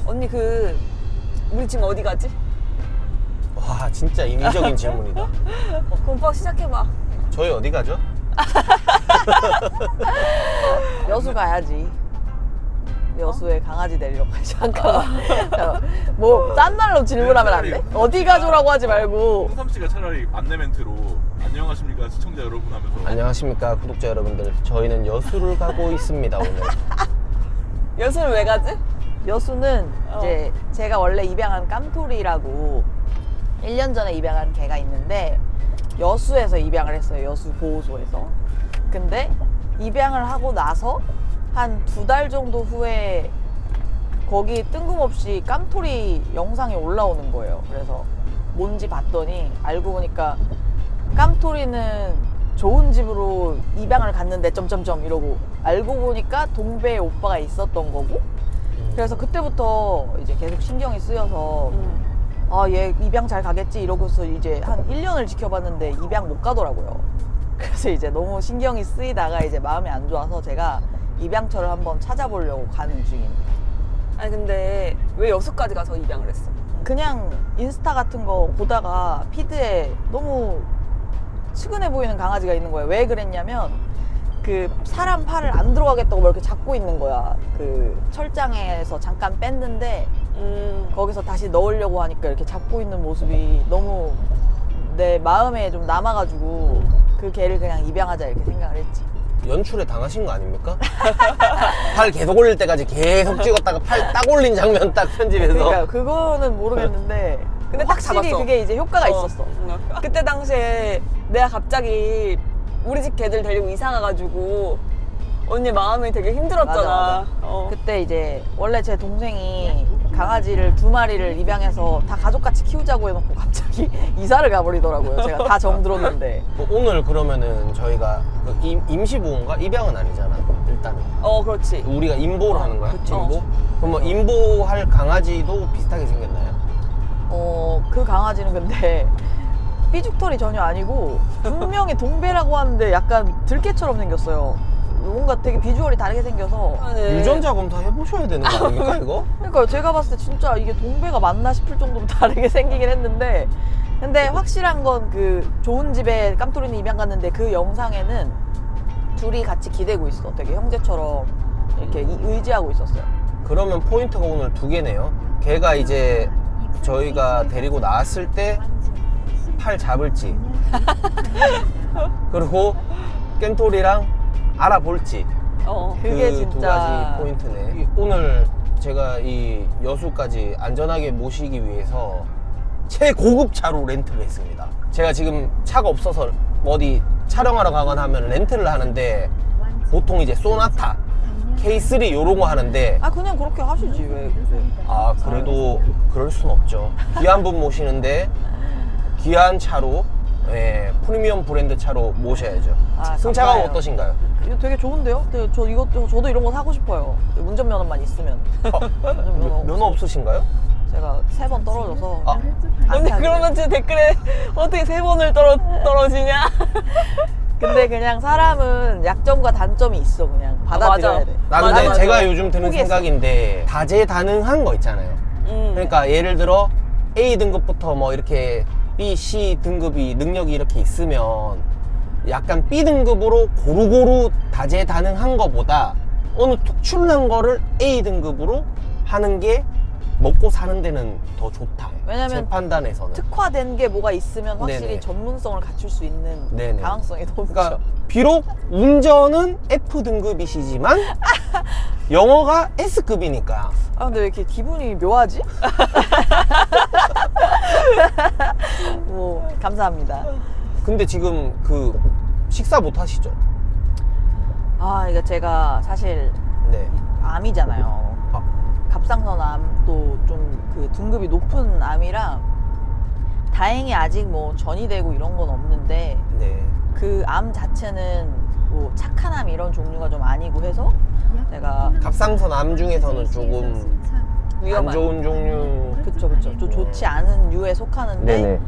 언니 우리 지금 어디 가지? 와 진짜 인위적인 질문이다. 그럼 오빠 시작해봐. 저희 어디 가죠? 여수 가야지. 여수에 강아지 데리러 가야지. 잠깐만. 뭐 딴 말로 질문하면 안 돼? 어디 가죠라고 하지 말고. 홍삼 씨가 차라리 안내 멘트로 안녕하십니까 시청자 여러분 하면서 안녕하십니까 구독자 여러분들. 저희는 여수를 가고 있습니다 오늘. 여수는 왜 가지? 여수는 이제 제가 원래 입양한 깜토리라고 1년 전에 입양한 개가 있는데 여수에서 입양을 했어요. 여수 보호소에서. 근데 입양을 하고 나서 한 2달 정도 후에 거기 뜬금없이 깜토리 영상이 올라오는 거예요. 그래서 뭔지 봤더니 알고 보니까 깜토리는 좋은 집으로 입양을 갔는데 점점점 이러고 알고 보니까 동배에 오빠가 있었던 거고 그래서 그때부터 이제 계속 신경이 쓰여서 아, 얘 입양 잘 가겠지 이러고서 이제 한 1년을 지켜봤는데 입양 못 가더라고요. 그래서 이제 너무 신경이 쓰이다가 이제 마음이 안 좋아서 제가 입양처를 한번 찾아보려고 가는 중입니다. 아니 근데 왜 여수까지 가서 입양을 했어? 그냥 인스타 같은 거 보다가 피드에 너무 측은해 보이는 강아지가 있는 거예요. 왜 그랬냐면 그 사람 팔을 안 들어가겠다고 막 이렇게 잡고 있는 거야. 그 철장에서 잠깐 뺐는데 거기서 다시 넣으려고 하니까 이렇게 잡고 있는 모습이 너무 내 마음에 좀 남아가지고 그 개를 그냥 입양하자 이렇게 생각을 했지. 연출에 당하신 거 아닙니까? 팔 계속 올릴 때까지 계속 찍었다가 팔 딱 올린 장면 딱 편집해서. 그러니까 그거는 모르겠는데 근데 딱 확실히 잡았어. 그게 이제 효과가 있었어. 그때 당시에 내가 갑자기 우리 집 개들 데리고 이사 가가지고 언니 마음이 되게 힘들었잖아. 맞아. 그때 이제 원래 제 동생이 강아지를 2마리를 입양해서 다 가족같이 키우자고 해놓고 갑자기 이사를 가버리더라고요. 제가 다 정들었는데. 뭐 오늘 그러면은 저희가 그 임시보호인가? 입양은 아니잖아 일단은. 그렇지. 우리가 인보를 하는 거야? 그치, 인보? 그치. 그럼 뭐 인보할 강아지도 비슷하게 생겼나요? 그 강아지는 근데 삐죽털이 전혀 아니고 분명히 동배라고 하는데 약간 들개처럼 생겼어요. 뭔가 되게 비주얼이 다르게 생겨서. 유전자 검사 해보셔야 되는 거 아닙니까 이거? 그러니까 제가 봤을 때 진짜 이게 동배가 맞나 싶을 정도로 다르게 생기긴 했는데 근데 확실한 건 그 좋은 집에 깜토리는 입양 갔는데 그 영상에는 둘이 같이 기대고 있어. 되게 형제처럼 이렇게 의지하고 있었어요. 그러면 포인트가 오늘 2개네요. 걔가 이제 저희가 데리고 나왔을 때 팔 잡을지 그리고 깸토리랑 알아볼지 그게 그 진짜 2 가지 포인트네. 오늘 제가 이 여수까지 안전하게 모시기 위해서 최고급 차로 렌트를 했습니다. 제가 지금 차가 없어서 어디 촬영하러 가거나 하면 렌트를 하는데 보통 이제 소나타, K3 요런 거 하는데 그냥 그렇게 하시지 왜. 그래도 그럴 순 없죠. 귀한 분 모시는데 귀한 차로 프리미엄 브랜드 차로 모셔야죠. 승차감 감사해요. 어떠신가요? 이거 되게 좋은데요? 저도 이런 거 사고 싶어요. 운전면허만 있으면. 면허 없으신가요? 제가 3번 떨어져서. 언니 그러면 제 댓글에 어떻게 3번을 떨어지냐? 근데 그냥 사람은 약점과 단점이 있어. 그냥 받아들여야 돼. 나 근데 맞아. 제가 요즘 드는 포기했어. 생각인데 다재다능한 거 있잖아요. 그러니까 예를 들어 A 등급부터 뭐 이렇게 B, C 등급이 능력이 이렇게 있으면 약간 B 등급으로 고루고루 다재다능한 거보다 어느 특출난 거를 A 등급으로 하는 게 먹고 사는 데는 더 좋다. 왜냐면 제 판단에서는. 특화된 게 뭐가 있으면 확실히 네네. 전문성을 갖출 수 있는 네네. 가능성이 높죠. 그러니까 비록 운전은 F 등급이시지만 영어가 S급이니까. 근데 왜 이렇게 기분이 묘하지? 뭐 감사합니다. 근데 지금 그 식사 못 하시죠? 이거 제가 사실 네. 암이잖아요. 갑상선암도 좀 그 등급이 높은 암이라 다행히 아직 뭐 전이되고 이런 건 없는데 네. 그 암 자체는 뭐 착한 암 이런 종류가 좀 아니고 해서 내가 갑상선 암 중에서는 조금 안 위험한. 좋은 종류. 그쵸 좀 좋지 않은 류에 속하는데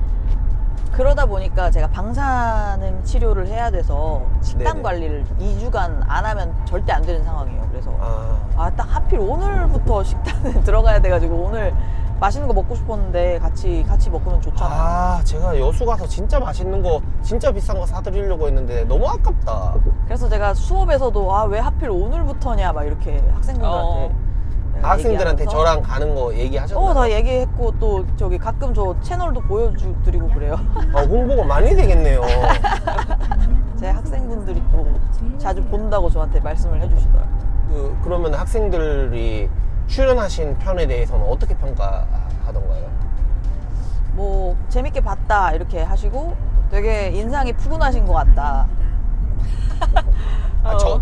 그러다 보니까 제가 방사능 치료를 해야 돼서 식단 네네. 관리를 2주간 안 하면 절대 안 되는 상황이에요. 그래서 아, 딱 하필 오늘부터 식단에 들어가야 돼가지고 오늘 맛있는 거 먹고 싶었는데 같이 먹으면 좋잖아요. 아, 제가 여수 가서 진짜 맛있는 거, 진짜 비싼 거 사드리려고 했는데 너무 아깝다. 그래서 제가 수업에서도 왜 하필 오늘부터냐 막 이렇게 학생분들한테 내가 학생들한테 얘기하면서 저랑 가는 거 얘기하셨나요? 다 얘기했고 또 저기 가끔 저 채널도 보여드리고 그래요. 홍보가 많이 되겠네요. 제 학생분들이 또 자주 본다고 저한테 말씀을 해주시더라고요. 그러면 학생들이 출연하신 편에 대해서는 어떻게 평가하던가요? 뭐 재밌게 봤다 이렇게 하시고 되게 인상이 푸근하신 것 같다.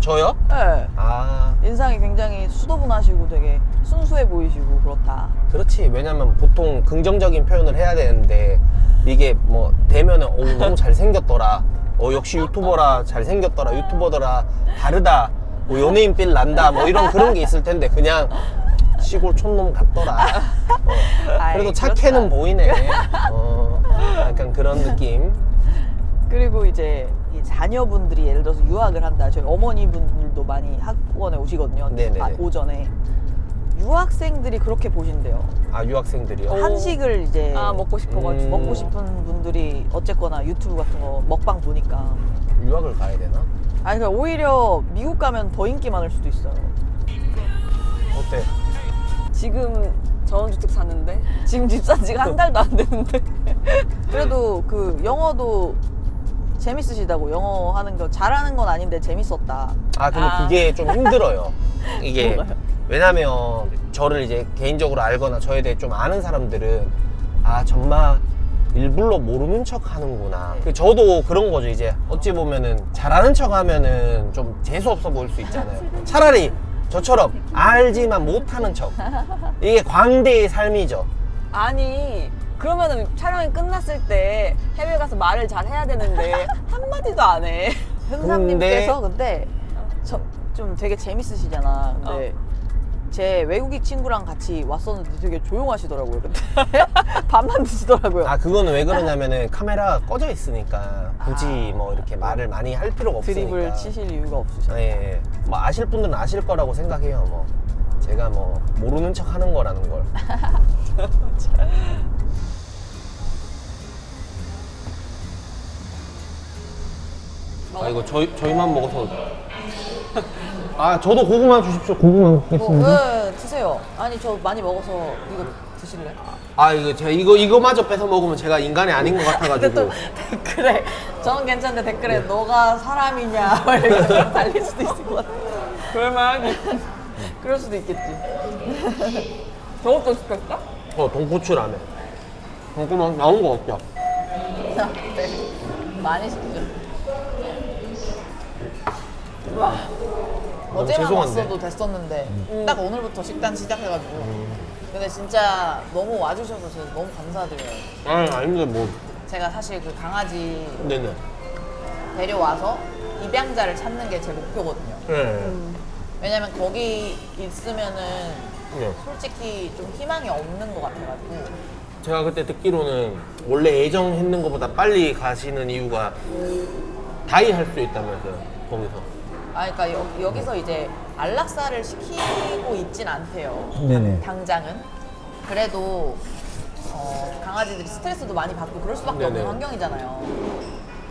저요? 네. 아, 인상이 굉장히 수도분하시고 되게 순수해 보이시고 그렇다. 그렇지. 왜냐면 보통 긍정적인 표현을 해야 되는데 이게 뭐 되면은 너무 잘생겼더라. 역시 유튜버라, 잘생겼더라, 유튜버더라, 다르다, 뭐 연예인 빌 난다, 뭐 이런 그런 게 있을 텐데 그냥 시골 촌놈 같더라. 그래도 착해는 보이네. 약간 그런 느낌. 그리고 이제 이 자녀분들이 예를 들어서 유학을 한다. 저희 어머니분들도 많이 학원에 오시거든요. 네네네. 오전에. 유학생들이 그렇게 보신대요. 아, 유학생들이요? 한식을 이제 먹고 싶어가지고. 먹고 싶은 분들이 어쨌거나 유튜브 같은 거 먹방 보니까. 유학을 가야 되나? 그러니까 오히려 미국 가면 더 인기 많을 수도 있어요. 어때? 지금 전원주택 사는데 지금 집 산 지가 한 달도 안 됐는데 그래도 그 영어도 재밌으시다고. 영어 하는 거 잘하는 건 아닌데 재밌었다. 근데 그게 좀 힘들어요. 이게 뭐가요? 왜냐면 저를 이제 개인적으로 알거나 저에 대해 좀 아는 사람들은 정말 일부러 모르는 척 하는구나. 저도 그런 거죠. 이제 어찌 보면은 잘하는 척 하면은 좀 재수없어 보일 수 있잖아요. 차라리 저처럼 알지만 못하는 척. 이게 광대의 삶이죠. 아니 그러면은 촬영이 끝났을 때 해외 가서 말을 잘 해야 되는데 한마디도 안 해. 현상님께서 근데 좀 되게 재밌으시잖아. 근데 제 외국인 친구랑 같이 왔었는데 되게 조용하시더라고요. 근데 밥만 드시더라고요. 그거는 왜 그러냐면은 카메라가 꺼져 있으니까 굳이 뭐 이렇게 말을 많이 할 필요가 없으니까. 드립을 치실 이유가 없으셔. 예. 뭐 아실 분들은 아실 거라고 생각해요. 뭐 제가 뭐 모르는 척 하는 거라는 걸. 이거 저희만 먹어서. 저도 고구마 주십시오. 고구마 먹겠습니다. 드세요. 아니 저 많이 먹어서 이거 드실래? 이거 제가 이거마저 뺏어 먹으면 제가 인간이 아닌 것 같아가지고. 또 댓글에 저는 괜찮은데 댓글에 너가 사람이냐 막 이렇게 달릴 수도 있을 것 같아. 그러면 그럴 수도 있겠지. 저것도 시켰어? 돈코츠 라면. 잠깐만 나온 거 없죠? 네. 많이 시키죠. 와. 어제만 죄송한데. 왔어도 됐었는데 딱 오늘부터 식단 시작해가지고 근데 진짜 너무 와주셔서 제가 너무 감사드려요. 아닌데 뭐. 제가 사실 그 강아지 네네. 데려와서 입양자를 찾는 게 제 목표거든요. 네. 왜냐면 거기 있으면은 네. 솔직히 좀 희망이 없는 것 같아가지고 제가 그때 듣기로는 원래 예정했는 것보다 빨리 가시는 이유가 다이 할 수 있다면서요, 거기서. 그러니까 여기서 이제 안락사를 시키고 있진 않대요. 네네. 당장은. 그래도 강아지들이 스트레스도 많이 받고 그럴 수밖에 네네. 없는 환경이잖아요.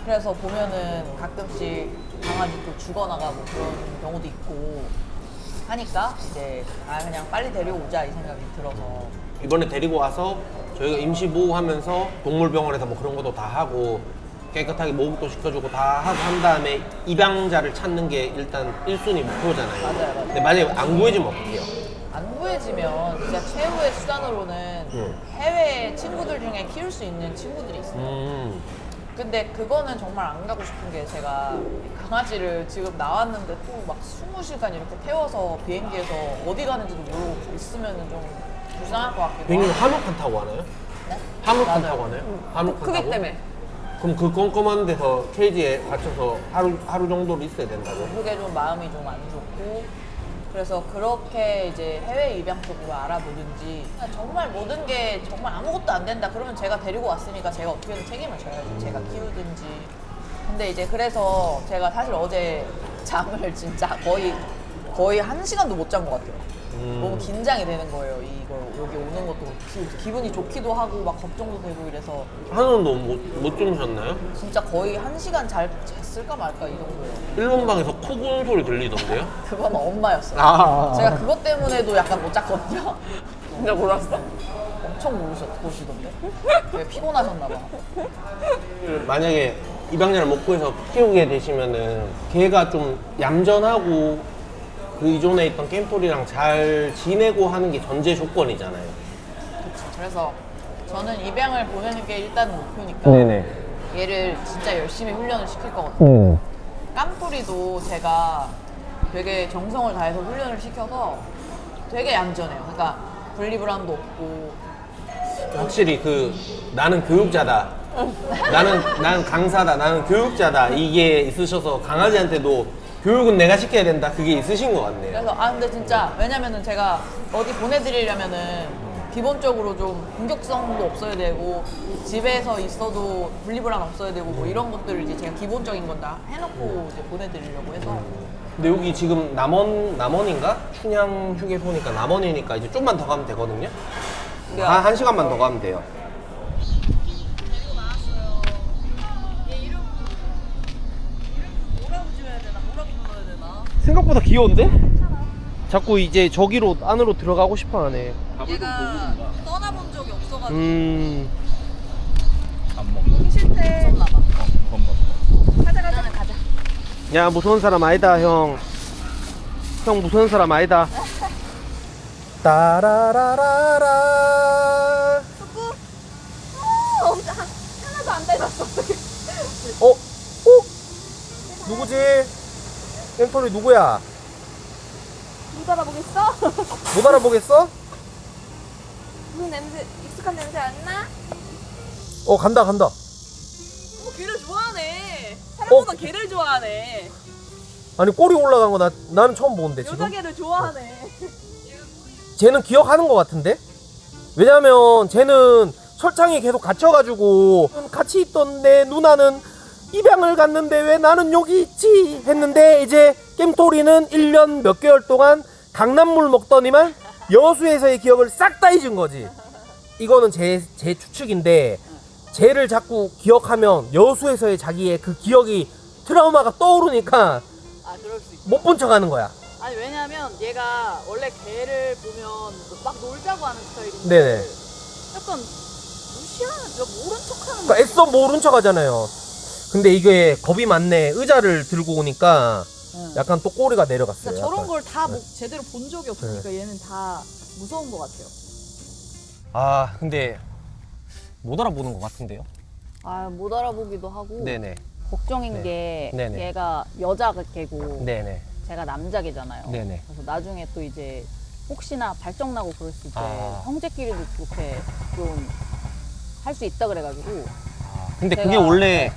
그래서 보면은 가끔씩 강아지 또 죽어나가고 그런 경우도 있고 하니까 이제 그냥 빨리 데려오자 이 생각이 들어서. 이번에 데리고 와서 저희가 임시보호하면서 동물병원에서 뭐 그런 것도 다 하고 깨끗하게 목욕도 시켜주고 다 하고 한 다음에 입양자를 찾는 게 일단 1순위 목표잖아요. 맞아요. 근데 만약에 안 구해지면 어떡해요? 안 구해지면 진짜 최후의 수단으로는 해외 친구들 중에 키울 수 있는 친구들이 있어요. 근데 그거는 정말 안 가고 싶은 게 제가 강아지를 지금 나왔는데 또 막 20시간 이렇게 태워서 비행기에서 어디 가는지도 모르고 있으면 좀 불쌍할 것 같기도 비행기 하고. 한옥칸 타고 가나요? 네? 한옥칸 맞아요. 타고 가나요? 한옥칸 크기 타고? 때문에. 그럼 그 껌껌한 데서 케이지에 갇혀서 하루 정도를 있어야 된다고? 그게 좀 마음이 좀 안 좋고 그래서 그렇게 이제 해외 입양 쪽으로 알아보든지 정말 모든 게 정말 아무것도 안 된다 그러면 제가 데리고 왔으니까 제가 어떻게든 책임을 져야죠. 제가 키우든지. 근데 이제 그래서 제가 사실 어제 잠을 진짜 거의 1시간도 못 잔 것 같아요. 너무 긴장이 되는 거예요. 이거 여기 오는 것도 기분이 좋기도 하고 막 걱정도 되고 이래서 한원도 못 주무셨나요? 진짜 거의 1시간 잤을까 말까 이 정도예요. 일본 방에서 코 고는 소리 들리던데요? 그건 엄마였어요. 아. 제가 그것 때문에도 약간 못 잤거든요. 진짜 몰랐어? 엄청 보시던데? 되게 피곤하셨나 봐. 만약에 입양자를 못 구해서 키우게 되시면은 걔가 좀 얌전하고 그 이전에 있던 겜토리랑 잘 지내고 하는 게 전제 조건이잖아요. 그쵸. 그래서 저는 입양을 보내는 게 일단 목표니까 네네. 얘를 진짜 열심히 훈련을 시킬 거거든요. 깜토리도 제가 되게 정성을 다해서 훈련을 시켜서 되게 얌전해요. 그러니까 분리불안도 없고 확실히 그 나는 교육자다. 나는 강사다. 나는 교육자다. 이게 있으셔서 강아지한테도 교육은 내가 시켜야 된다. 그게 있으신 것 같네요. 그래서 근데 진짜 왜냐면은 제가 어디 보내드리려면은 기본적으로 좀 공격성도 없어야 되고 집에서 있어도 분리불안 없어야 되고 뭐 이런 것들을 이제 제가 기본적인 건 다 해놓고 이제 보내드리려고 해서 근데 여기 지금 남원인가? 춘향 휴게 보니까 남원이니까 이제 좀만 더 가면 되거든요. 한 시간만 더 가면 돼요. 생각보다 귀여운데? 자꾸 이제 저기로 안으로 들어가고 싶어 하네. 얘가 떠나본 적이 없어가지고 안 먹고. 싫대. 없었나 봐. 그건 먹고. 가자. 야, 무서운 사람 아니다, 형. 형 무서운 사람 아니다. 따라라라라. 하나도 안 닮았어. 누구지? 땡토리 누구야? 못 알아보겠어? 못 알아보겠어? 무슨 냄새, 익숙한 냄새 안 나? 간다. 개를 좋아하네. 사람보다 개를 좋아하네. 아니, 꼬리 올라간 거 나는 처음 보는데, 지금. 여자 개를 좋아하네. 쟤는 기억하는 것 같은데? 왜냐면 쟤는 철창에 계속 갇혀가지고 같이 있던 내 누나는 입양을 갔는데 왜 나는 여기 있지? 했는데 이제 겜토리는 1년 몇 개월 동안 강남물 먹더니만 여수에서의 기억을 싹 다 잊은 거지. 이거는 제 추측인데 쟤를 자꾸 기억하면 여수에서의 자기의 그 기억이 트라우마가 떠오르니까 그럴 수 있어. 못 본 척 하는 거야. 아니 왜냐면 얘가 원래 개를 보면 막 놀자고 하는 스타일인데 네네. 약간 무시하는, 모른 척하는 그러니까 애써 모른 척 하잖아요. 근데 이게 겁이 많네. 의자를 들고 오니까 약간 또 꼬리가 내려갔어요. 그러니까 저런 약간. 걸 다 제대로 본 적이 없으니까 얘는 다 무서운 것 같아요. 아, 근데 못 알아보는 것 같은데요? 못 알아보기도 하고 네네. 걱정인 네. 게 네네. 얘가 여자 개고 네네. 제가 남자 개잖아요. 네네. 그래서 나중에 또 이제 혹시나 발정 나고 그랬을 때 형제끼리도 그렇게 좀 할 수 있다 그래가지고 근데 그게 제가- 원래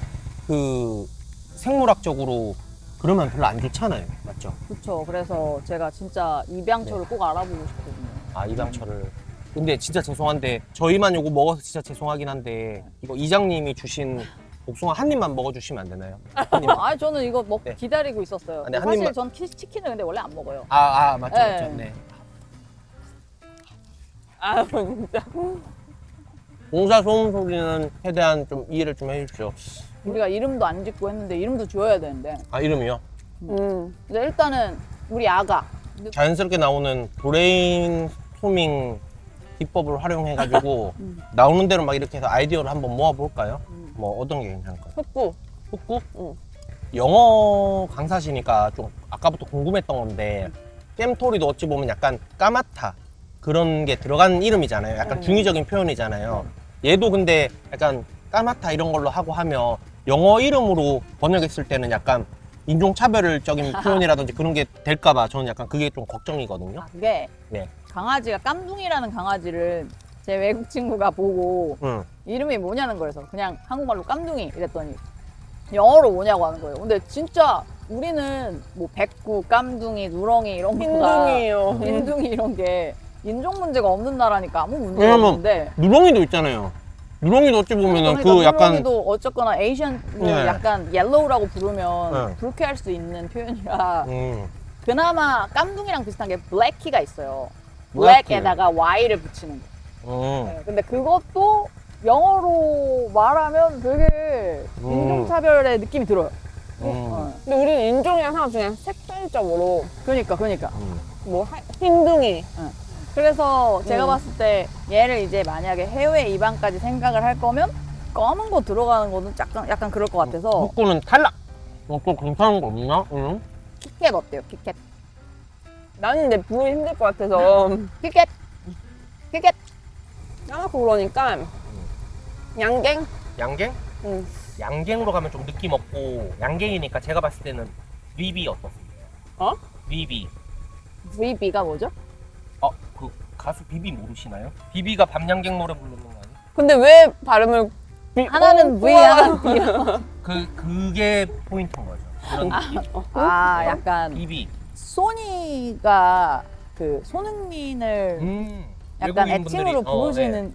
그 생물학적으로 그러면 별로 안 좋잖아요. 맞죠? 그쵸. 그래서 제가 진짜 입양처를 꼭 알아보고 싶거든요. 아, 입양처를. 근데 진짜 죄송한데 저희만 요거 먹어서 진짜 죄송하긴 한데 이거 이장님이 주신 복숭아 한 입만 먹어주시면 안 되나요? 한 입. 아니 저는 이거 네. 기다리고 있었어요. 네, 한 사실 입만- 전 치킨을 근데 원래 안 먹어요. 맞죠, 네. 맞죠. 네. 진짜. 공사 소음 소리는 최대한 좀 이해를 좀 해주십시오. 우리가 이름도 안 짓고 했는데 이름도 지어야 되는데. 아, 이름이요? 근데 일단은 우리 아가. 자연스럽게 나오는 브레인스토밍 기법을 활용해가지고 나오는 대로 막 이렇게 해서 아이디어를 한번 모아볼까요? 뭐 어떤 게 괜찮을까요? 흑구. 흑구? 영어 강사시니까 좀 아까부터 궁금했던 건데 겜토리도 어찌 보면 약간 까마타 그런 게 들어간 이름이잖아요. 약간 중의적인 표현이잖아요. 얘도 근데 약간 까마타 이런 걸로 하고 하면 영어 이름으로 번역했을 때는 약간 인종차별적인 표현이라든지 그런 게 될까봐 저는 약간 그게 좀 걱정이거든요. 그게 네. 강아지가 깜둥이라는 강아지를 제 외국 친구가 보고 이름이 뭐냐는 거여서 그냥 한국말로 깜둥이 이랬더니 영어로 뭐냐고 하는 거예요. 근데 진짜 우리는 뭐 백구, 깜둥이, 누렁이 이런 거가 흰둥이에요. 흰둥이 이런 게 인종 문제가 없는 나라니까 아무 문제가 왜냐면 없는데 누렁이도 있잖아요. 누렁이도 어찌 보면은 그러니까 그 약간 누렁이도 어쨌거나 에이시안 네. 약간 옐로우라고 부르면 네. 불쾌할 수 있는 표현이라 그나마 깜둥이랑 비슷한 게 블랙키가 있어요. 블랙키. 블랙에다가 Y를 붙이는 거. 음. 네, 근데 그것도 영어로 말하면 되게 인종차별의 느낌이 들어요. 근데 우리는 인종이랑 상관없이 그냥 색깔적으로 그러니까. 뭐 흰둥이. 그래서 제가 봤을 때 얘를 이제 만약에 해외 입양까지 생각을 할 거면 검은 거 들어가는 거는 약간 그럴 것 같아서 흑구는 탈락. 또 괜찮은 거 없나? 응? 키캣 어때요? 키캣. 나는 근데 부르기 힘들 것 같아서 키캣. 까맣고 그러니까 양갱? 양갱? 응. 양갱으로 가면 좀 느낌 없고 양갱이니까 제가 봤을 때는 VB 어떻습니까? 어? VB. VB가 뭐죠? 그 가수 비비 모르시나요? 비비가 밤양갱 노래 부르는 거 아니에요? 근데 왜 발음을 하나는 V, 하나는 B. 그게 포인트인 거죠. 그런 느낌. 약간 비비. 소니가 그 손흥민을 약간 외국인분들이, 애칭으로 부르시는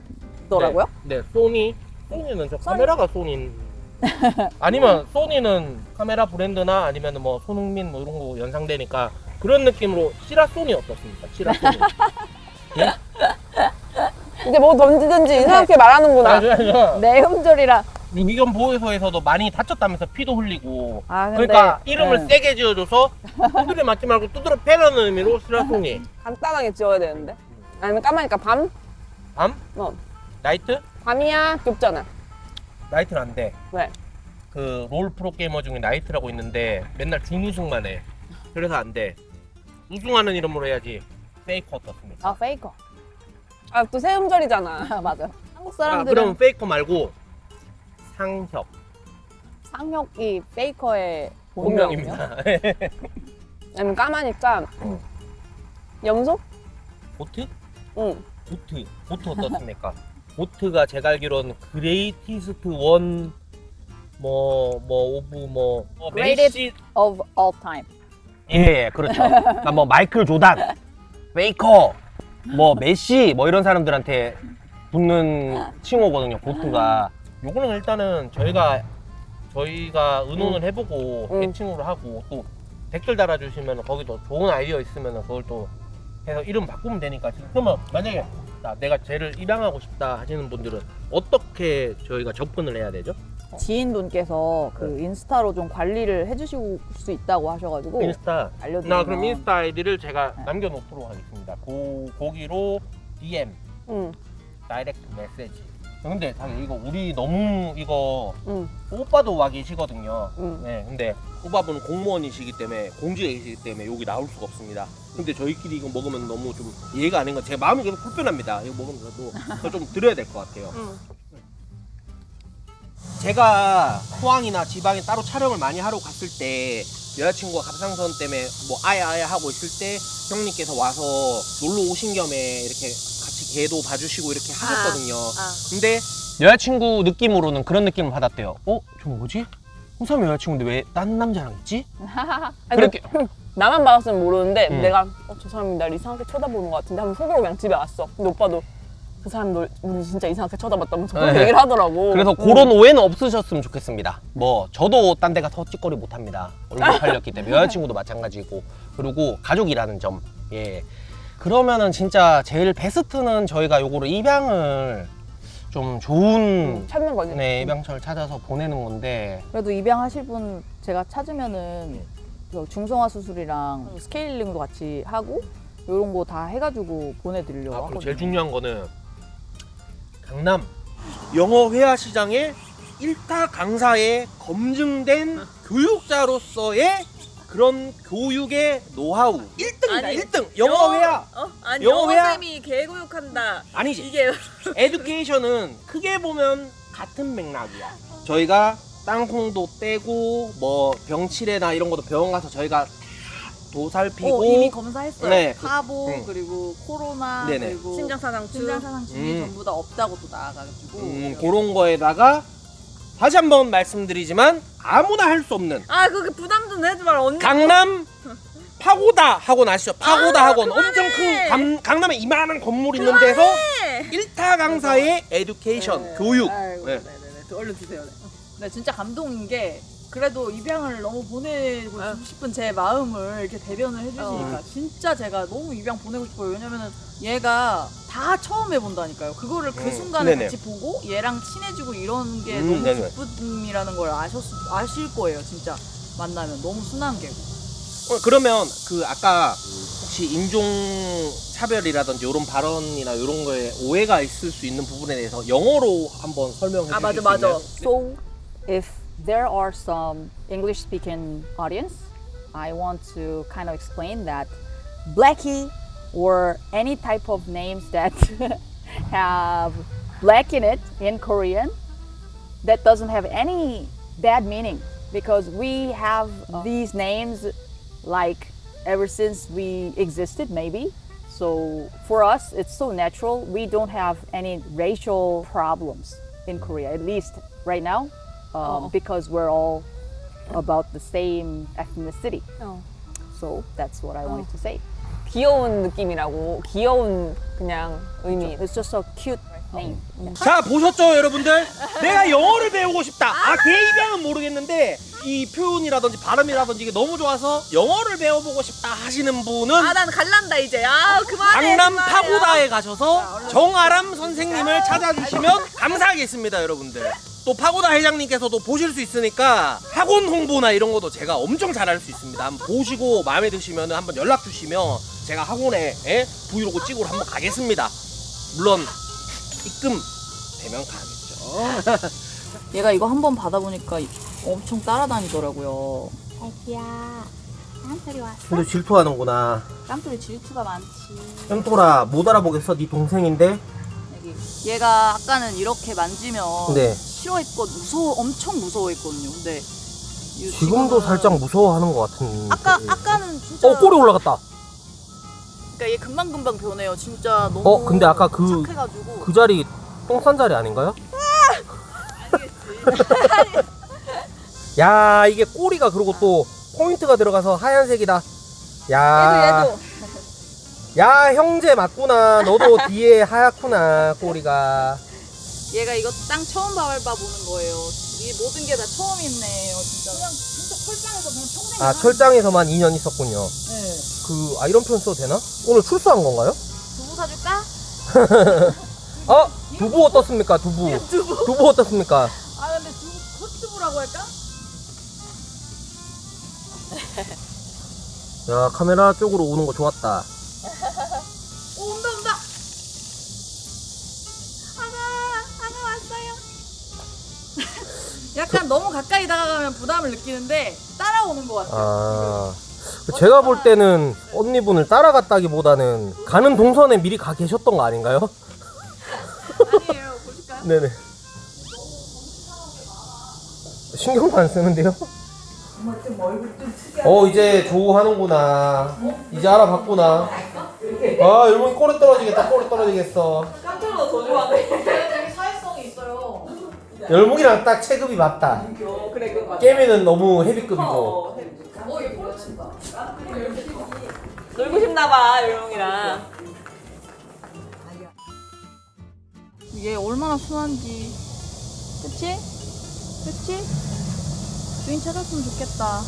더라고요? 네, 소니는 저 카메라가 소니. 아니면 소니는 카메라 브랜드나 아니면 뭐 손흥민 뭐 이런 거 연상되니까 그런 느낌으로 시라소니 어떻습니까? 시라소니. 네? 이제 뭐 던지든지 이상하게 말하는구나. 내 음절이라. 유기견 보호소에서도 많이 다쳤다면서 피도 흘리고. 근데, 그러니까 이름을 네. 세게 지어줘서 두드려 맞지 말고 두드려 패라는 의미로 시라소니. 간단하게 지어야 되는데. 아니면 까마니까 밤? 밤? 나이트? 밤이야 좁잖아. 나이트는 안 돼. 왜? 그 롤 프로게이머 중에 나이트라고 있는데 맨날 준우승만 해. 그래서 안 돼. 우승하는 이름으로 해야지. 페이커 어떻습니까? 페이커. 아 또 새 음절이잖아. 맞아. 한국 사람들은 그럼 페이커 말고 상혁. 상혁이 페이커의 본명이요. 본명입니다. 아니면 까마니까 염소? 보트? 응. 보트 어떻습니까? 보트가 제가 알기로는 그레이티스트 원 Greatest of all time. 예, 그렇죠. 그러니까 뭐 마이클 조단, 페이커, 뭐 메시 뭐 이런 사람들한테 붙는 칭호거든요. 보트가. 요거는 일단은 저희가 의논을 해보고 애칭으로 하고 또 댓글 달아주시면 거기도 좋은 아이디어 있으면 그걸 또 해서 이름 바꾸면 되니까. 그러면 만약에 내가 쟤를 입양하고 싶다 하시는 분들은 어떻게 저희가 접근을 해야 되죠? 지인분께서 그 인스타로 좀 관리를 해주실 수 있다고 하셔가지고 인스타. 알려드리면. 그럼 인스타 아이디를 제가 남겨놓도록 하겠습니다. 거기로 DM, 다이렉트 메시지. 근데 사실 이거 우리 너무 오빠도 와 계시거든요. 네, 근데 오빠분은 공무원이시기 때문에 공직이시기 때문에 여기 나올 수가 없습니다. 근데 저희끼리 이거 먹으면 너무 좀 이해가 안 되는 건 제 마음이 계속 불편합니다. 이거 먹으면 그거 좀 드려야 될 것 같아요. 제가 포항이나 지방에 따로 촬영을 많이 하러 갔을 때 여자친구가 갑상선 때문에 뭐 아야 하고 있을 때 형님께서 와서 놀러 오신 겸에 이렇게 같이 개도 봐주시고 이렇게 하셨거든요. 근데 여자친구 느낌으로는 그런 느낌을 받았대요. 저 뭐지? 홍삼이 여자친구인데 왜 딴 남자랑 있지? 그렇게. 나만 받았으면 모르는데 응. 내가 저 사람이 날 이상하게 쳐다보는 것 같은데 하면 속으로 그냥 집에 왔어. 근데 오빠도 그 사람 우리 진짜 이상하게 쳐다봤다면서 그렇게 네. 얘기를 하더라고. 그래서 그런 오해는 없으셨으면 좋겠습니다. 뭐 저도 딴 데 가서 헛짓거리 못합니다. 얼굴 팔렸기 때문에 여자친구도 마찬가지고 그리고 가족이라는 점. 예. 그러면은 진짜 제일 베스트는 저희가 요거를 입양을 좀 좋은 찾는 거지. 네, 입양처를 찾아서 보내는 건데 그래도 입양하실 분 제가 찾으면은 그 중성화 수술이랑 스케일링도 같이 하고 이런 거 다 해가지고 보내드리려고 그리고 하거든요. 제일 중요한 거는 강남 영어 회화 시장의 1타 강사에 검증된 교육자로서의 그런 교육의 노하우 1등이다. 아니, 1등 영어 회화. 아니 영어 회화- 쌤이 개교육한다. 아니지. 이게 에듀케이션은 크게 보면 같은 맥락이야. 저희가 땅콩도 떼고 뭐 병치레나 이런 것도 병원 가서 저희가 도살피고 이미 검사했어요. 네. 파보 응. 그리고 코로나 네네. 심장사상추. 심장사상충이 전부 다 없다고 또 나와가지고 그런 거에다가 다시 한번 말씀드리지만 아무나 할 수 없는 아 그렇게 부담 좀 내지 마라 언니. 강남 파고다 학원 아시죠? 파고다 학원 그만해. 엄청 큰 강남에 이만한 건물 있는 데서 1타 강사의 에듀케이션 교육. 아이고, 네. 네네네. 얼른 드세요. 네, 진짜 감동인 게 그래도 입양을 너무 보내고 싶은 제 마음을 이렇게 대변을 해주시니까 진짜 제가 너무 입양 보내고 싶어요. 왜냐면은 얘가 다 처음 해본다니까요. 그거를 그 순간에 네네. 같이 보고 얘랑 친해지고 이런 게 너무 네네. 기쁨이라는 걸 아실 거예요. 진짜 만나면 너무 순한 게. 그러면 그 아까 혹시 인종 차별이라든지 이런 발언이나 이런 거에 오해가 있을 수 있는 부분에 대해서 영어로 한번 설명해 주실 수 있나요? So, if there are some English speaking audience, I want to kind of explain that Blackie or any type of names that have black in it in Korean, that doesn't have any bad meaning because we have these names like ever since we existed, maybe. So for us, it's so natural. We don't have any racial problems in Korea, at least right now, because we're all about the same ethnicity. So that's what I wanted to say. 귀여운 느낌이라고. 귀여운 그냥 의미. It's just a cute name. 자, 보셨죠 여러분들? 내가 영어를 배우고 싶다. 개 입양은 모르겠는데 이 표현이라든지 발음이라든지 이게 너무 좋아서 영어를 배워보고 싶다 하시는 분은 난 갈란다 이제. 아 그만해. 강남 그만해. 파고다에 가셔서 정아람 선생님을 찾아주시면 감사하겠습니다, 여러분들. 또 파고다 회장님께서도 보실 수 있으니까 학원 홍보나 이런 것도 제가 엄청 잘할 수 있습니다. 한번 보시고 마음에 드시면 한번 연락 주시면 제가 학원에 브이로그 찍으러 한번 가겠습니다. 물론 입금 되면 가겠죠. 얘가 이거 한번 받아보니까 엄청 따라다니더라고요. 자기야, 깜짝이 왔어? 근데 질투하는구나. 깜돌이 질투가 많지. 햄토라 못 알아보겠어? 네 동생인데? 얘가 아까는 이렇게 만지면 네. 싫어했고 엄청 무서워했거든요. 근데 지금도 지금은 살짝 무서워하는 것 같은. 아까는 진짜 꼬리 올라갔다. 그러니까 얘 금방 변해요. 진짜 너무 근데 아까 착해가지고 그 자리 똥 싼 자리 아닌가요? 야, 이게 꼬리가 그리고 또 포인트가 들어가서 하얀색이다. 야, 얘도. 야 형제 맞구나. 너도 뒤에 하얗구나 꼬리가. 얘가 이거 땅 처음 밟아보는 거예요. 이 모든 게 다 처음이네요. 진짜 철장에서 그냥 평생 아, 철장에서만 2년 있었군요. 네. 이런 표현 써도 되나? 오늘 출소한 건가요? 두부 사줄까? 두부 어떻습니까? 두부 어떻습니까? 아 근데 헛두부라고 할까? 야, 카메라 쪽으로 오는 거 좋았다. 온다. 아가 왔어요. 약간 너무 가까이 다가가면 부담을 느끼는데 따라오는 것 같아요. 제가 볼 때는 언니분을 따라갔다기보다는 가는 동선에 미리 가 계셨던 거 아닌가요? 아니에요. 보실까요? 네네. 신경도 안 쓰는데요? 이제 조우하는구나. 이제 알아봤구나. 열봉이 꼬리 떨어지겠다. 꼬리 떨어지겠어. 깜짝보다 더 좋아하네. 되게 사회성이 있어요. 열봉이랑 딱 체급이 맞다. 그래 그거 맞아. 깨미는 너무 헤비급이고. 얘 뽀르친다. 놀고 싶나봐 요롱이랑. 이게 얼마나 순한지. 그치? 주인 찾았으면 좋겠다.